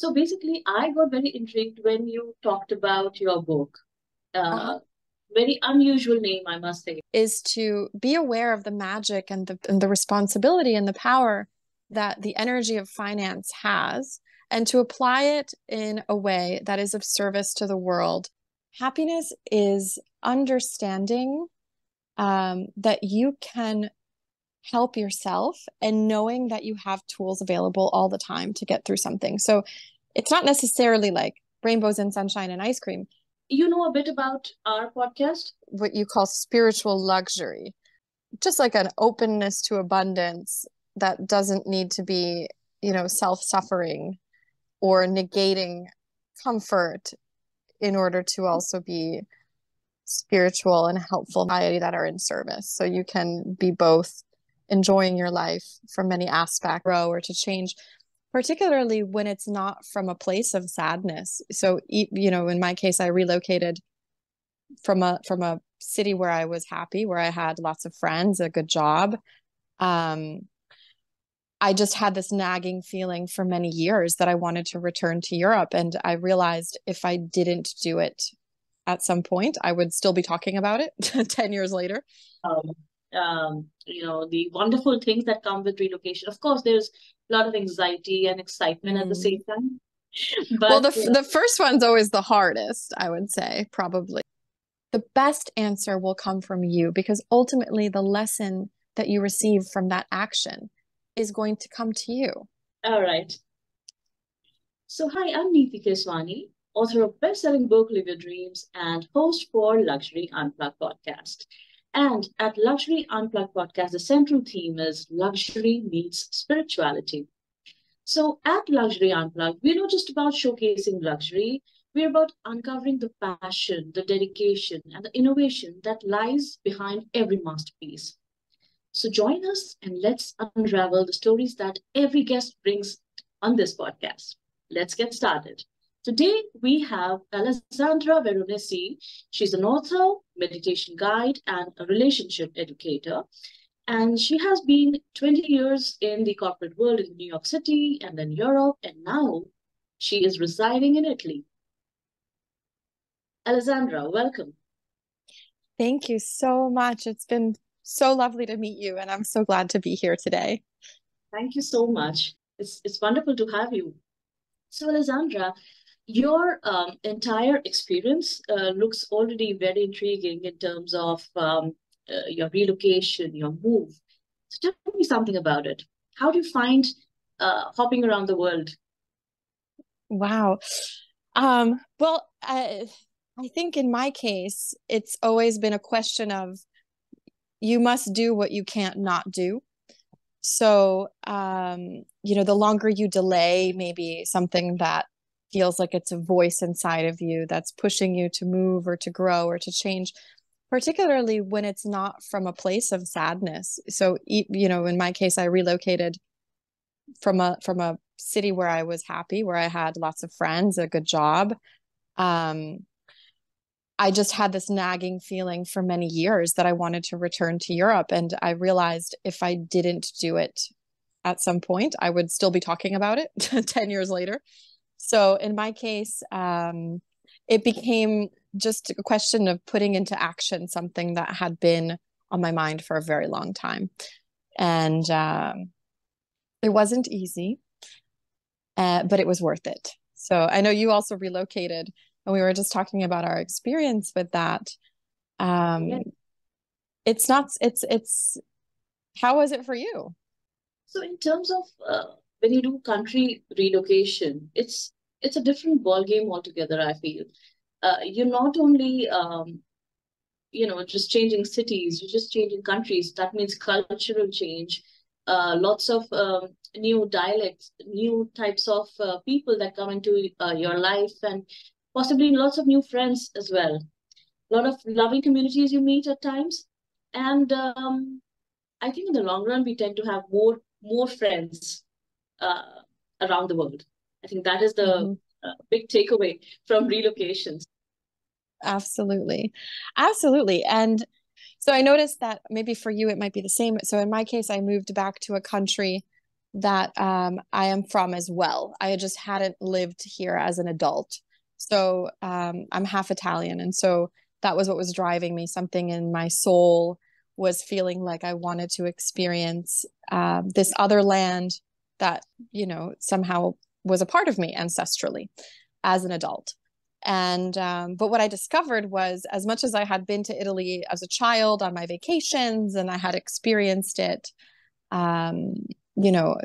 So basically, I got very intrigued when you talked about your book. Uh-huh. Uh, Very unusual name, I must say. Is to be aware of the magic and the responsibility and the power that the energy of finance has, and to apply it in a way that is of service to the world. Happiness is understanding that you can help yourself and knowing that you have tools available all the time to get through something. So it's not necessarily like rainbows and sunshine and ice cream, You know a bit about our podcast? what you call spiritual luxury, just like an openness to abundance that doesn't need to be, self-suffering or negating comfort in order to also be spiritual and helpful society that are in service. So you can be both enjoying your life from many aspects, grow or to change, particularly when it's not from a place of sadness. So, in my case, I relocated from a city where I was happy, where I had lots of friends, a good job. Um, I just had this nagging feeling for many years that I wanted to return to Europe. And I realized if I didn't do it at some point, I would still be talking about it 10 years later. Um, the wonderful things that come with relocation. Of course, there's a lot of anxiety and excitement at the Mm. same time. Well, But the first one's always the hardest, I would say, probably. The best answer will come from you because ultimately the lesson that you receive from that action is going to come to you. all right. So, hi, I'm Neeti Keswani, author of best-selling book Live Your Dreams and host for Luxury Unplugged podcast. And at Luxury Unplugged podcast, the central theme is luxury meets spirituality. So at Luxury Unplugged, we're not just about showcasing luxury, we're about uncovering the passion, the dedication, and the innovation that lies behind every masterpiece. So join us and let's unravel the stories that every guest brings on this podcast. Let's get started. Today we have Alessandra Veronesi. She's an author, meditation guide, and a relationship educator. And she has been 20 years in the corporate world in New York City and then Europe, and now she is residing in Italy. Alessandra, welcome. Thank you so much. It's been so lovely to meet you, and I'm so glad to be here today. Thank you so much. It's wonderful to have you. So, Alessandra, your entire experience looks already very intriguing in terms of your relocation, your move. So, tell me something about it. How do you find hopping around the world? Wow. Well, I think in my case, it's always been a question of you must do what you can't not do. So, the longer you delay, maybe something that feels like it's a voice inside of you that's pushing you to move or to grow or to change, particularly when it's not from a place of sadness. So, in my case, I relocated from a city where I was happy, where I had lots of friends, a good job. Um, I just had this nagging feeling for many years that I wanted to return to Europe. And I realized if I didn't do it at some point, I would still be talking about it 10 years later. So in my case, it became just a question of putting into action something that had been on my mind for a very long time. And it wasn't easy, but it was worth it. So I know you also relocated, and we were just talking about our experience with that. Yeah. Um, it's not, how was it for you? So in terms of when you do country relocation, it's a different ball game altogether, I feel. You're not only just changing cities, you're just changing countries. That means cultural change, lots of new dialects, new types of people that come into your life, and possibly lots of new friends as well. A lot of loving communities you meet at times, and I think in the long run we tend to have more friends uh, around the world. I think that is the Hmm. big takeaway from relocations. Absolutely. Absolutely. And so I noticed that maybe for you it might be the same. So in my case, I moved back to a country that I am from as well. I just hadn't lived here as an adult. So I'm half Italian. And so that was what was driving me. Something in my soul was feeling like I wanted to experience this other land that, somehow was a part of me ancestrally as an adult. And but what I discovered was, as much as I had been to Italy as a child on my vacations and I had experienced it, um, you know,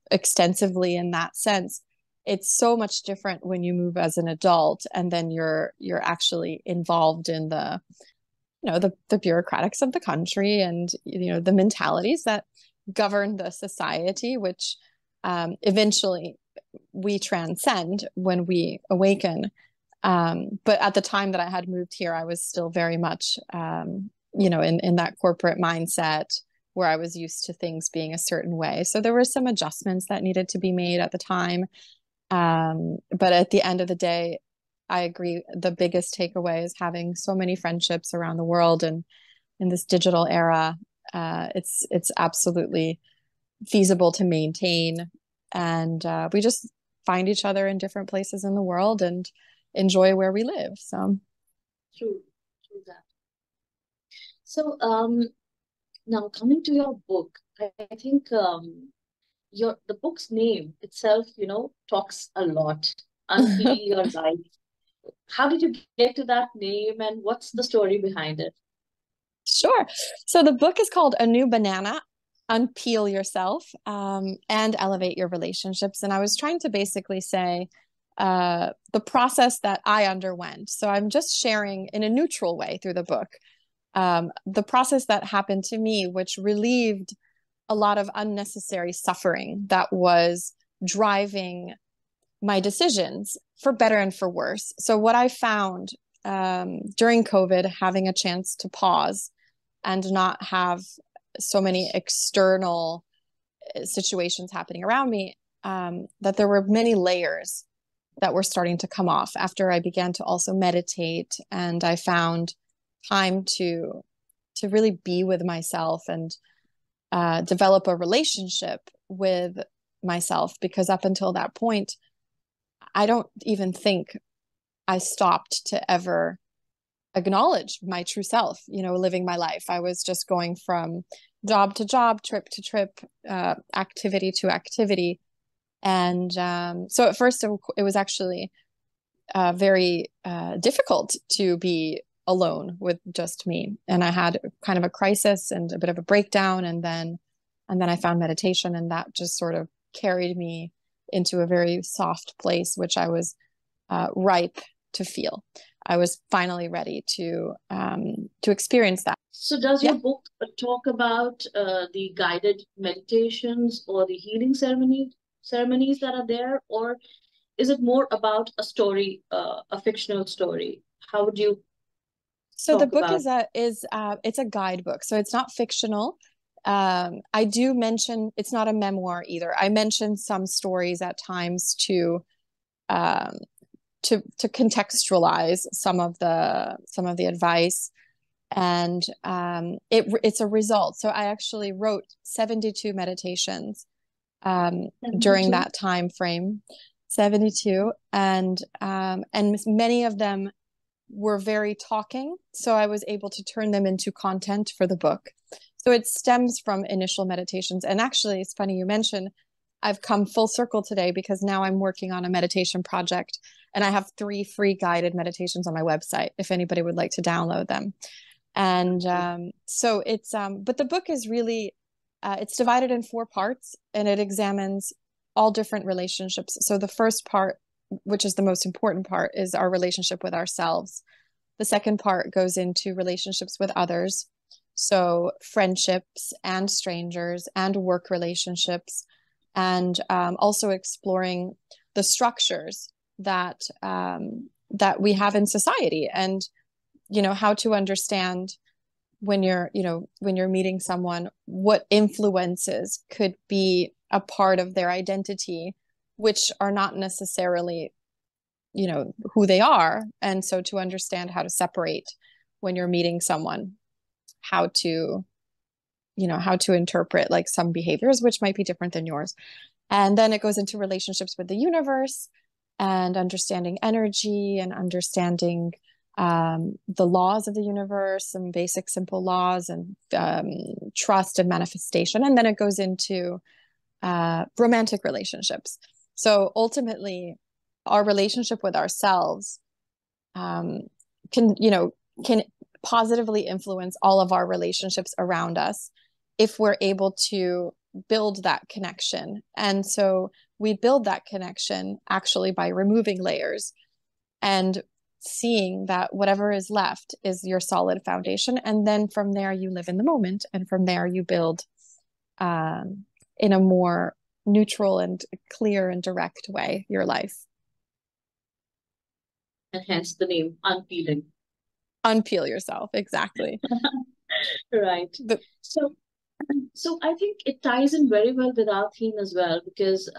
extensively in that sense, it's so much different when you move as an adult and then you're actually involved in the bureaucratics of the country and the mentalities that govern the society, which eventually we transcend when we awaken. But at the time that I had moved here, I was still very much, in that corporate mindset where I was used to things being a certain way. So there were some adjustments that needed to be made at the time. But at the end of the day, I agree. The biggest takeaway is having so many friendships around the world, and in this digital era, it's absolutely feasible to maintain. And we just find each other in different places in the world and enjoy where we live. So True, true that. So, now coming to your book, I think the book's name itself, talks a lot. Unpeel Your Life. How did you get to that name, and what's the story behind it? sure. So the book is called A New Banana, Unpeel Yourself, and Elevate Your Relationships. And I was trying to basically say the process that I underwent. So I'm just sharing in a neutral way through the book the process that happened to me, which relieved a lot of unnecessary suffering that was driving my decisions for better and for worse. So, what I found during COVID, having a chance to pause and not have so many external situations happening around me, that there were many layers that were starting to come off after I began to also meditate, and I found time to really be with myself and develop a relationship with myself, because up until that point, I don't even think I stopped to ever acknowledge my true self, living my life. I was just going from job to job, trip to trip, activity to activity. And so at first, it was actually very difficult to be alone with just me. And I had kind of a crisis and a bit of a breakdown. And then I found meditation, and that just sort of carried me into a very soft place, which I was ripe to feel. I was finally ready to experience that. So, does Yeah. your book talk about the guided meditations or the healing ceremonies that are there, or is it more about a story, a fictional story? How would you So the talk book about? is it's a guidebook, so it's not fictional. I do mention it's not a memoir either. I mention some stories at times um, to contextualize some of the advice, and it's a result. So I actually wrote 72 meditations during 72? that time frame, 72, and many of them were very talking, so I was able to turn them into content for the book. So it stems from initial meditations. And actually, it's funny you mentioned, I've come full circle today because now I'm working on a meditation project, and I have 3 free guided meditations on my website if anybody would like to download them. And so but the book is really, it's divided in 4 parts, and it examines all different relationships. So the first part, which is the most important part, is our relationship with ourselves. The second part goes into relationships with others. So friendships and strangers and work relationships, and also exploring the structures that we have in society, and how to understand when you're meeting someone, what influences could be a part of their identity, which are not necessarily who they are. And so to understand how to separate when you're meeting someone, how to how to interpret like some behaviors which might be different than yours. And then it goes into relationships with the universe and understanding energy and understanding the laws of the universe, some basic simple laws, and trust and manifestation. And then it goes into romantic relationships. So ultimately, our relationship with ourselves can, can positively influence all of our relationships around us if we're able to build that connection. And so we build that connection actually by removing layers and seeing that whatever is left is your solid foundation. And then from there, you live in the moment. And from there, you build in a more neutral and clear and direct way your life. And hence the name unpeeling. Unpeel yourself, exactly. Right. So, so I think it ties in very well with our theme as well, because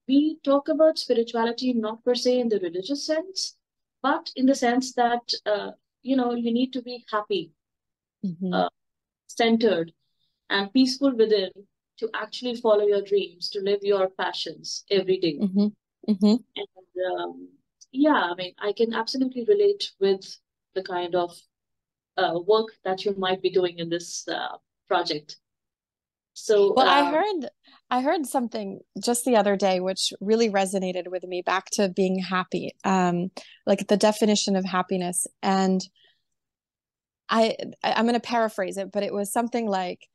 we talk about spirituality not per se in the religious sense, but in the sense that you need to be happy, Mm-hmm. centered, and peaceful within to actually follow your dreams, to live your passions every day. Mm-hmm. Mm-hmm. And yeah, I mean, I can absolutely relate with the kind of work that you might be doing in this project. So, Well, I heard something just the other day which really resonated with me back to being happy, like the definition of happiness. And I'm going to paraphrase it, but it was something like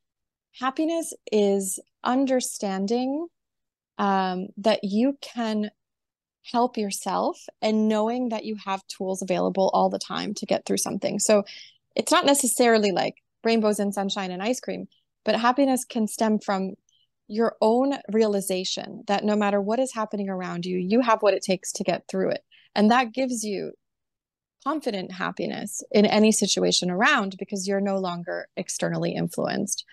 happiness is understanding that you can help yourself and knowing that you have tools available all the time to get through something. So it's not necessarily like rainbows and sunshine and ice cream, but happiness can stem from your own realization that no matter what is happening around you, you have what it takes to get through it. And that gives you confident happiness in any situation around because you're no longer externally influenced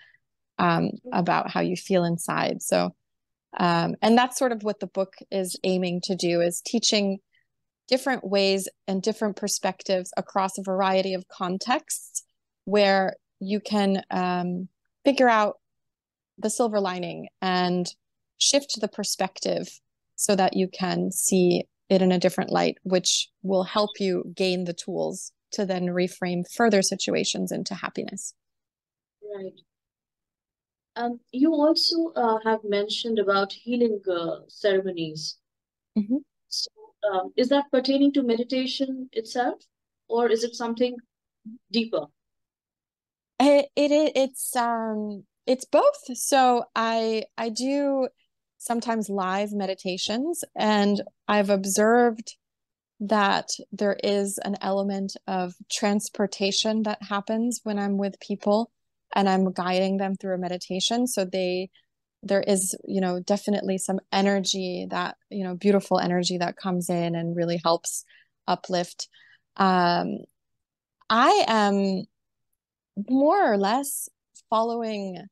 about how you feel inside. So, and that's sort of what the book is aiming to do, is teaching different ways and different perspectives across a variety of contexts where you can figure out the silver lining and shift the perspective so that you can see it in a different light, which will help you gain the tools to then reframe further situations into happiness. right. You also have mentioned about healing ceremonies. Mm-hmm. So, is that pertaining to meditation itself, or is it something deeper? It's both. So I do sometimes live meditations, and I've observed that there is an element of transportation that happens when I'm with people and I'm guiding them through a meditation. So there is, definitely some energy that, beautiful energy that comes in and really helps uplift. Um, I am more or less following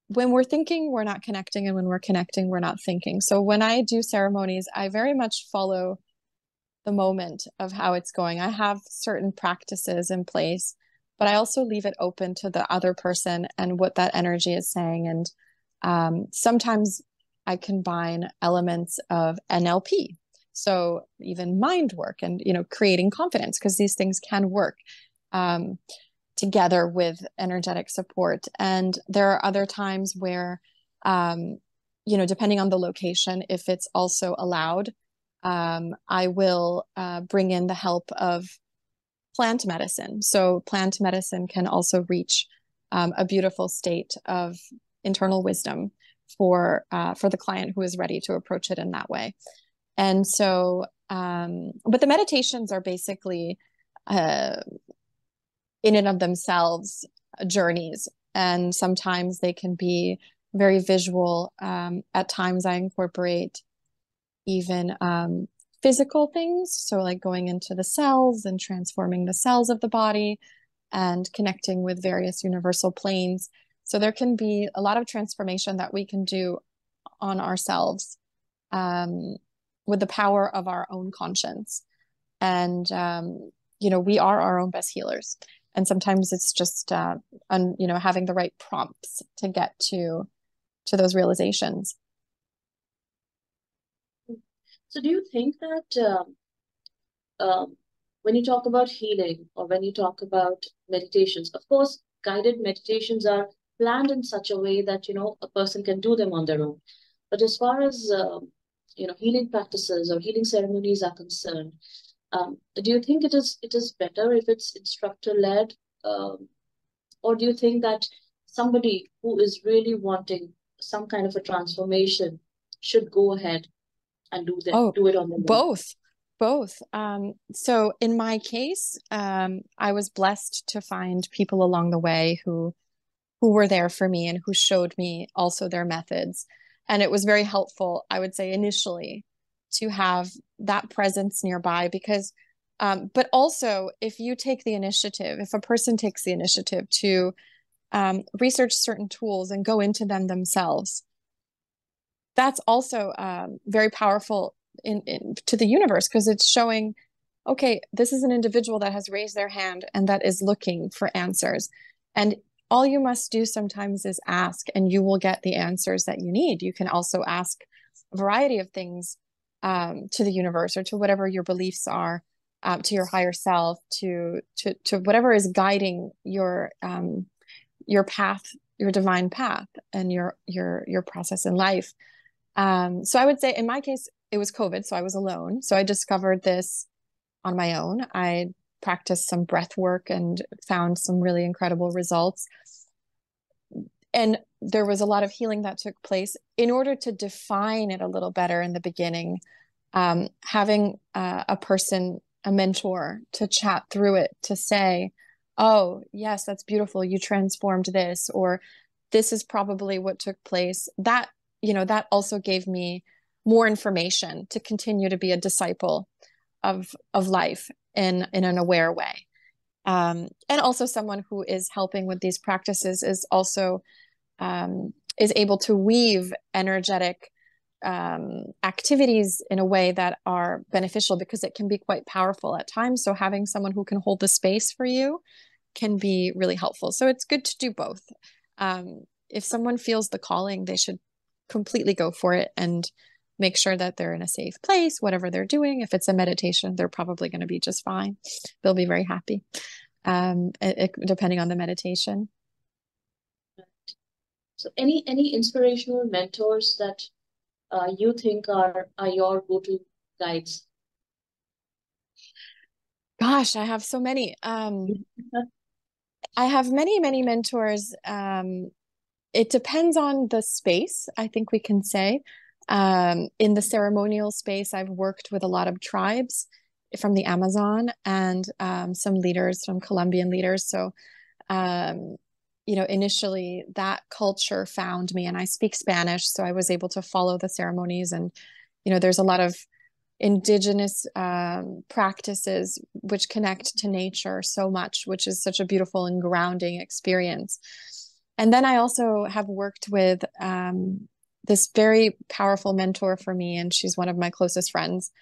when we're thinking, we're not connecting, and when we're connecting, we're not thinking. So when I do ceremonies, I very much follow the moment of how it's going. I have certain practices in place, but I also leave it open to the other person and what that energy is saying. And sometimes I combine elements of NLP. So even mind work and, creating confidence, because these things can work. Together with energetic support. And there are other times where, depending on the location, if it's also allowed, I will bring in the help of plant medicine. So plant medicine can also reach a beautiful state of internal wisdom for the client who is ready to approach it in that way. And so, but the meditations are basically in and of themselves journeys. And sometimes they can be very visual. At times I incorporate even physical things. So like going into the cells and transforming the cells of the body and connecting with various universal planes. So there can be a lot of transformation that we can do on ourselves with the power of our own conscience. And, we are our own best healers. And sometimes it's just, having the right prompts to get to to those realizations. So, do you think that um, when you talk about healing or when you talk about meditations, of course, guided meditations are planned in such a way that a person can do them on their own. But as far as healing practices or healing ceremonies are concerned, do you think it is better if it's instructor led, um, or do you think that somebody who is really wanting some kind of a transformation should go ahead and Oh, do it on their own? both, both. So in my case, I was blessed to find people along the way who were there for me and who showed me also their methods. And it was very helpful, I would say, initially to have that presence nearby because, but also if you take the initiative, if a person takes the initiative to research certain tools and go into them themselves, that's also very powerful to the universe because it's showing, okay, this is an individual that has raised their hand and that is looking for answers. And all you must do sometimes is ask, and you will get the answers that you need. You can also ask a variety of things to the universe or to whatever your beliefs are, to your higher self, to whatever is guiding your path, your divine path, and your process in life. So I would say in my case, it was COVID, so I was alone. So I discovered this on my own. I practiced some breath work and found some really incredible results. And there was a lot of healing that took place. In order to define it a little better in the beginning, having a person, a mentor to chat through it, to say, oh, yes, that's beautiful. You transformed this, or this is probably what took place. That also gave me more information to continue to be a disciple of life in an aware way. And also someone who is helping with these practices is able to weave energetic activities in a way that are beneficial because it can be quite powerful at times. So having someone who can hold the space for you can be really helpful. So it's good to do both. If someone feels the calling, they should completely go for it and make sure that they're in a safe place, whatever they're doing. If it's a meditation, they're probably going to be just fine. They'll be very happy, depending on the meditation. So, any inspirational mentors that you think are your go-to guides? Gosh, I have so many. I have many, many mentors. It depends on the space, I think we can say. In the ceremonial space, I've worked with a lot of tribes from the Amazon and some leaders, some Colombian leaders. So, initially that culture found me, and I speak Spanish, so I was able to follow the ceremonies. And, there's a lot of indigenous practices which connect to nature so much, which is such a beautiful and grounding experience. And then I also have worked with this very powerful mentor for me, and she's one of my closest friends.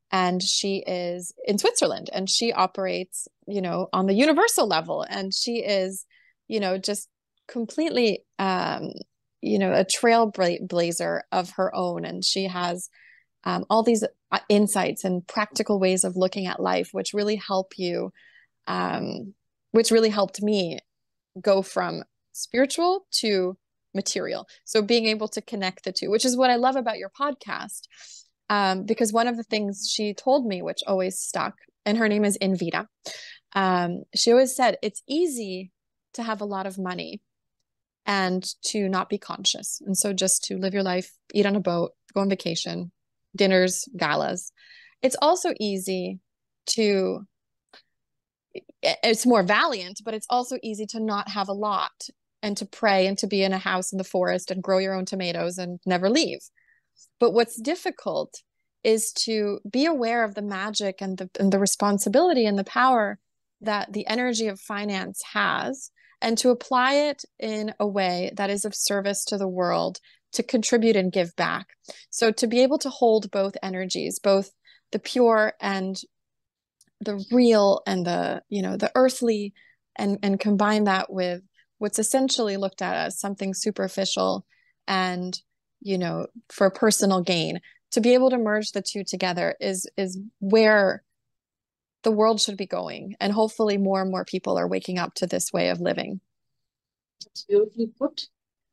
And she is in Switzerland, and she operates, on the universal level. And she is, just completely, a trailblazer of her own. And she has all these insights and practical ways of looking at life, which really help you, which really helped me go from spiritual to material. So being able to connect the two, which is what I love about your podcast. Because one of the things she told me, which always stuck, and her name is Invita, she always said, it's easy to have a lot of money and to not be conscious. And so just to live your life, eat on a boat, go on vacation, dinners, galas. It's also easy to, it's more valiant, but it's also easy to not have a lot and to pray and to be in a house in the forest and grow your own tomatoes and never leave. But what's difficult is to be aware of the magic and the responsibility and the power that the energy of finance has, and to apply it in a way that is of service to the world, to contribute and give back. So to be able to hold both energies, both the pure and the real and the earthly, and combine that with what's essentially looked at as something superficial, and, for personal gain. To be able to merge the two together is where the world should be going. And hopefully more and more people are waking up to this way of living. It's beautifully put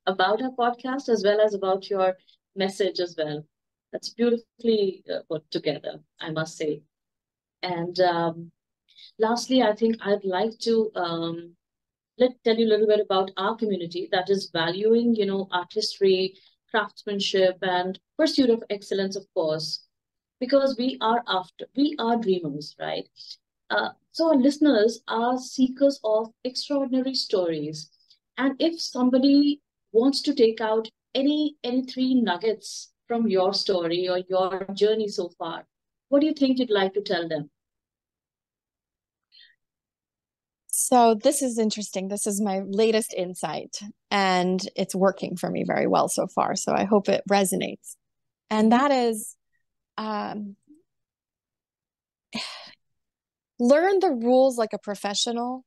about our podcast as well as about your message as well. That's beautifully put together, I must say. And lastly, I think I'd like to tell you a little bit about our community that is valuing, artistry, craftsmanship, and pursuit of excellence, of course, because we are dreamers, right? So our listeners are seekers of extraordinary stories. And if somebody wants to take out any three nuggets from your story or your journey so far, what do you think you'd like to tell them? So this is interesting. This is my latest insight, and it's working for me very well so far. So I hope it resonates. And Mm-hmm. that is, um, learn the rules like a professional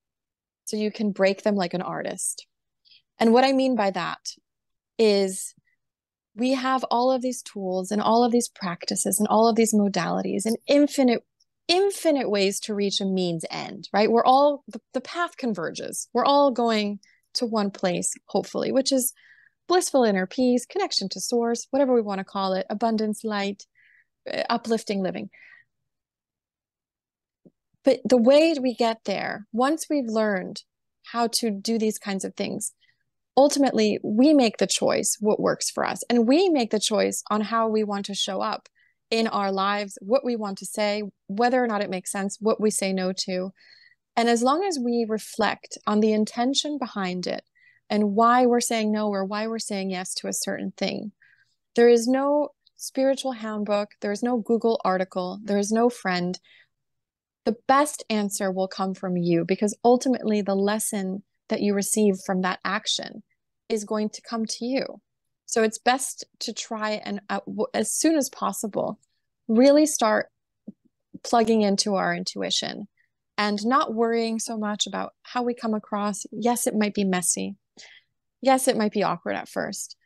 so you can break them like an artist. And what I mean by that is we have all of these tools and all of these practices and all of these modalities and infinite ways to reach a means end, right? We're all, the path converges. We're all going to one place, hopefully, which is blissful inner peace, connection to source, whatever we want to call it, abundance, light, uplifting living. But the way we get there, once we've learned how to do these kinds of things, ultimately we make the choice what works for us. And we make the choice on how we want to show up in our lives, what we want to say, whether or not it makes sense, what we say no to. And as long as we reflect on the intention behind it and why we're saying no or why we're saying yes to a certain thing, there is no spiritual handbook, there is no Google article, there is no friend. The best answer will come from you, because ultimately the lesson that you receive from that action is going to come to you. So it's best to try and, as soon as possible, really start plugging into our intuition and not worrying so much about how we come across. Yes, it might be messy. Yes, it might be awkward at first.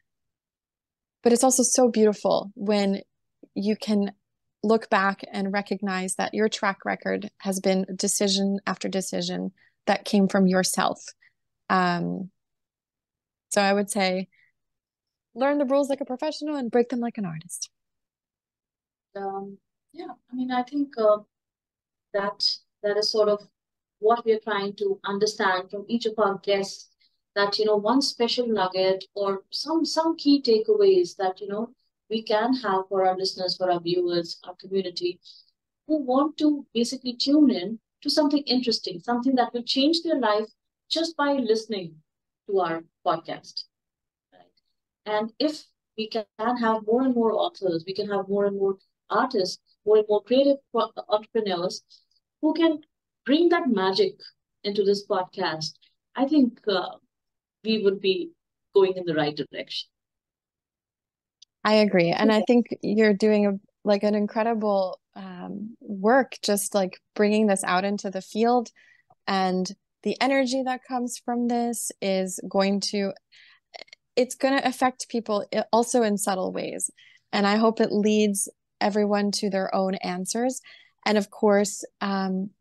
But it's also so beautiful when you can look back and recognize that your track record has been decision after decision that came from yourself. Um, so I would say learn the rules like a professional and break them like an artist. Yeah, I mean, I think that that is sort of what we are trying to understand from each of our guests, that one special nugget or some key takeaways that we can have for our listeners, for our viewers, our community, who want to basically tune in to something interesting, something that will change their life just by listening to our podcast, right? And if we can have more and more authors, we can have more and more artists, more and more creative entrepreneurs who can bring that magic into this podcast, I think we would be going in the right direction. I agree. And I think you're doing an incredible work, just like bringing this out into the field. And the energy that comes from this is it's going to affect people also in subtle ways. And I hope it leads everyone to their own answers. And of course,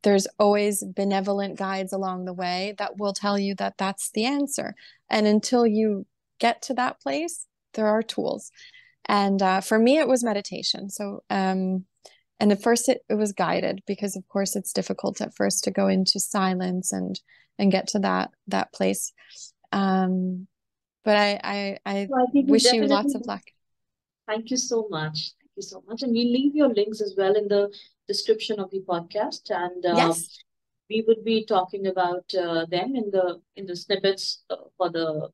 there's always benevolent guides along the way that will tell you that that's the answer. And until you get to that place, there are tools. And for me, it was meditation. So, and at first it was guided, because of course it's difficult at first to go into silence and get to that place. But I So I think we wish you lots definitely, of luck. thank you so much. Thank you so much. And we'll leave your links as well in the description of the podcast. And Yes. we would be talking about them in the snippets for the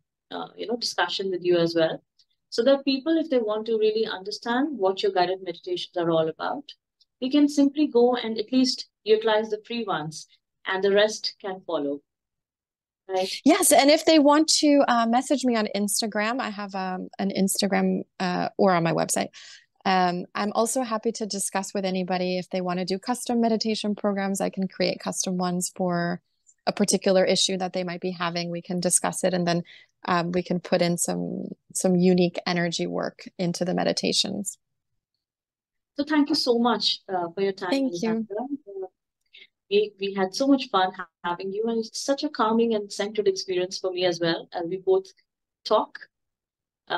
discussion with you as well, so that people, if they want to really understand what your guided meditations are all about, they can simply go and at least utilize the free ones, and the rest can follow, right? Yes. And if they want to message me on Instagram, I have an Instagram or on my website. I'm also happy to discuss with anybody if they want to do custom meditation programs. I can create custom ones for a particular issue that they might be having, we can discuss it, and then we can put in some unique energy work into the meditations. So thank you so much for your time, Thank you. Alessandra. We had so much fun having you, and it's such a calming and centered experience for me as well, as we both talk.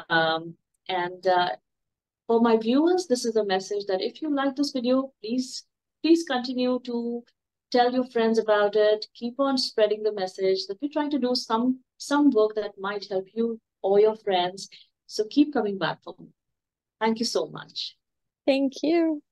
And For my viewers, this is a message that if you like this video, please continue to tell your friends about it. Keep on spreading the message that we're trying to do some work that might help you or your friends. So keep coming back for me. Thank you so much. Thank you.